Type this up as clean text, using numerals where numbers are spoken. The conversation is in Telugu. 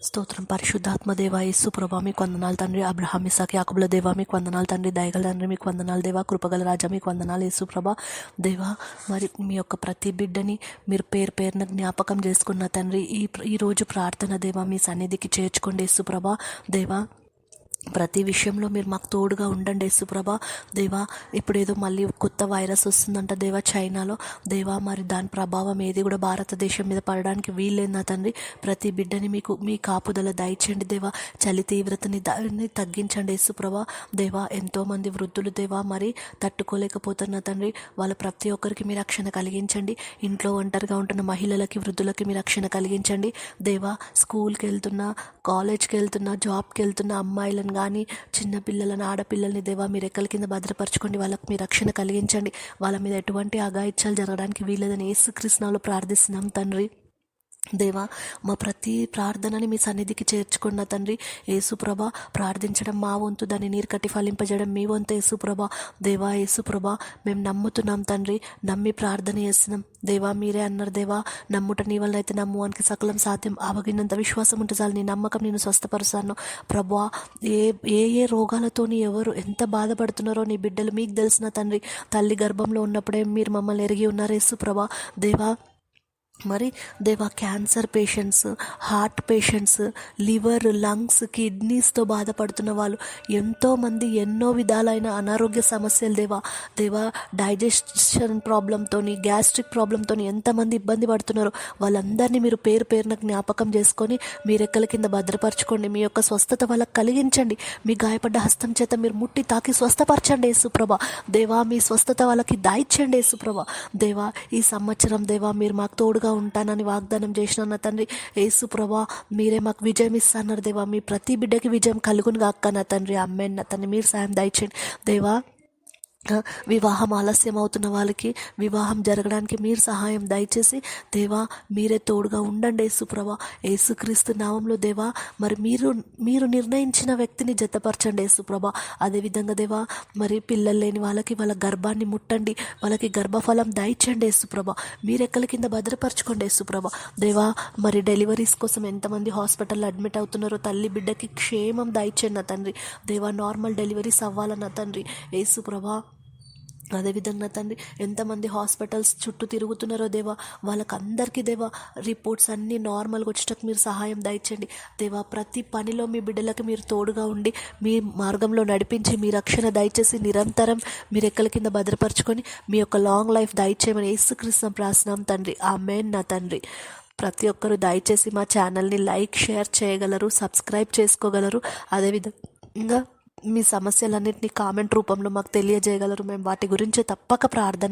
స్తోత్రం పరిశుద్ధాత్మ దేవ యేసు ప్రభా మీకు వందనాలు తండ్రి. అబ్రహాం ఇస్సాకు యాకోబుల దేవా మీకు వందనాలు తండ్రి. దయగల తండ్రి మీకు వందనాలు దేవా. కృపగల రాజా మీకు వందనాలు యేసు ప్రభా దేవా. మరి మీ యొక్క ప్రతి బిడ్డని మీరు పేరు పేరున జ్ఞాపకం చేసుకున్న తండ్రి. ఈరోజు ప్రార్థన దేవా మీ సన్నిధికి చేర్చుకోండి యేసు ప్రభా దేవా. ప్రతి విషయంలో మీరు మాకు తోడుగా ఉండండి యేసుప్రభా దేవా. ఇప్పుడేదో మళ్ళీ కొత్త వైరస్ వస్తుందంట దేవా చైనాలో దేవా. మరి దాని ప్రభావం ఏది కూడా భారతదేశం మీద పడడానికి వీల్లేదా తండ్రి. ప్రతి బిడ్డని మీ కాపుదల దయచేయండి దేవా. చలి తీవ్రతని తగ్గించండి యేసుప్రభా దేవా. ఎంతోమంది వృద్ధులు దేవా మరి తట్టుకోలేకపోతున్న తండ్రి. వాళ్ళ ప్రతి ఒక్కరికి మీ రక్షణ కలిగించండి. ఇంట్లో ఒంటరిగా ఉంటున్న మహిళలకి వృద్ధులకి మీ రక్షణ కలిగించండి దేవా. స్కూల్కి వెళ్తున్నా, కాలేజ్కి వెళ్తున్నా, జాబ్కి వెళ్తున్న అమ్మాయిలను కానీ చిన్నపిల్లలను, ఆడపిల్లల్ని దేవా మీరు రెక్కల కింద భద్రపరచుకోండి. వాళ్ళకు మీ రక్షణ కలిగించండి. వాళ్ళ మీద ఎటువంటి అఘాయిత్యాలు జరగడానికి వీలేదని యేసుక్రీస్తు నామములో ప్రార్థిస్తున్నాం తండ్రి దేవా. మా ప్రతి ప్రార్థనని మీ సన్నిధికి చేర్చుకున్న తండ్రి యేసుప్రభ. ప్రార్థించడం మా వంతు, దాన్ని నీరు కట్టి ఫలింపజేయడం మీ వంతు యేసుప్రభ దేవా. యేసుప్రభ మేము నమ్ముతున్నాం తండ్రి. నమ్మి ప్రార్థన చేస్తున్నాం దేవా. మీరే అన్నారు దేవా, నమ్ముట నీ వల్ల అయితే నమ్మువానికి సకలం సాధ్యం. ఆవగినంత విశ్వాసం ఉంటే చాలు, నీ నమ్మకం నేను స్వస్థపరుస్తాను ప్రభా. ఏ రోగాలతోని ఎవరు ఎంత బాధపడుతున్నారో నీ బిడ్డలు మీకు తెలిసిన తండ్రి. తల్లి గర్భంలో ఉన్నప్పుడే మీరు మమ్మల్ని ఎరిగి ఉన్నారు యేసుప్రభ దేవా. మరి దేవా cancer patients, heart patients, liver, lungs, కిడ్నీస్తో బాధపడుతున్న వాళ్ళు ఎంతోమంది ఎన్నో విధాలైన అనారోగ్య సమస్యలు దేవా దేవా. డైజెషన్ ప్రాబ్లంతో, గ్యాస్ట్రిక్ ప్రాబ్లంతో ఎంతమంది ఇబ్బంది పడుతున్నారో వాళ్ళందరినీ మీరు పేరు పేరున జ్ఞాపకం చేసుకొని మీ రెక్కల కింద భద్రపరచుకోండి. మీ యొక్క స్వస్థత వాళ్ళకి కలిగించండి. మీ గాయపడ్డ హస్తం చేత మీరు ముట్టి తాకి స్వస్థపరచండి యేసుప్రభ దేవా. మీ స్వస్థత వాళ్ళకి దాయిచ్చండి యేసుప్రభ దేవా. ఈ సంవత్సరం దేవా మీరు మాకు తోడుగా ఉంటానని వాగ్దానం చేసిన తండ్రి యేసుప్రభా. మీరే మాకు విజయం ఇస్తున్నారు దేవా. మీ ప్రతి బిడ్డకి విజయం కలుగును గాక నా తండ్రి. అమ్మేన్ నా తండ్రి. మీరు సాయం దయచేయండి దేవా. వివాహం ఆలస్యం అవుతున్న వాళ్ళకి వివాహం జరగడానికి మీరు సహాయం దయచేసి దేవా. మీరే తోడుగా ఉండండి యేసుప్రభా. యేసుక్రీస్తు నామంలో దేవా. మరి మీరు నిర్ణయించిన వ్యక్తిని జతపరచండి యేసుప్రభా. అదేవిధంగా దేవా మరి పిల్లలు లేని వాళ్ళకి వాళ్ళ గర్భాన్ని ముట్టండి. వాళ్ళకి గర్భఫలం దయచండి యేసుప్రభా. మీరు ఎక్కల కింద భద్రపరచుకోండి యేసుప్రభా దేవా. మరి డెలివరీస్ కోసం ఎంతమంది హాస్పిటల్లో అడ్మిట్ అవుతున్నారో తల్లి బిడ్డకి క్షేమం దయచండి నా తండ్రి దేవా. నార్మల్ డెలివరీస్ అవ్వాలన్న తండ్రి యేసుప్రభా. అదేవిధంగా తండ్రి ఎంతమంది హాస్పిటల్స్ చుట్టూ తిరుగుతున్నారో దేవా వాళ్ళకందరికీ దేవా రిపోర్ట్స్ అన్నీ నార్మల్గా వచ్చేటట్టు మీరు సహాయం దయచండి దేవా. ప్రతి పనిలో మీ బిడ్డలకు మీరు తోడుగా ఉండి మీ మార్గంలో నడిపించి మీ రక్షణ దయచేసి నిరంతరం మీరు ఎక్కల కింద భద్రపరచుకొని మీ యొక్క లాంగ్ లైఫ్ దయచేయమని యేసుక్రీస్తు ప్రార్థిస్తున్నాం తండ్రి. ఆమేన్ నా తండ్రి. ప్రతి ఒక్కరు దయచేసి మా ఛానల్ని లైక్, షేర్ చేయగలరు, సబ్స్క్రైబ్ చేసుకోగలరు. అదేవిధంగా మీ సమస్యలన్నింటినీ కామెంట్ రూపంలో మాకు తెలియజేయగలరు. మేము వాటి గురించి తప్పక ప్రార్థన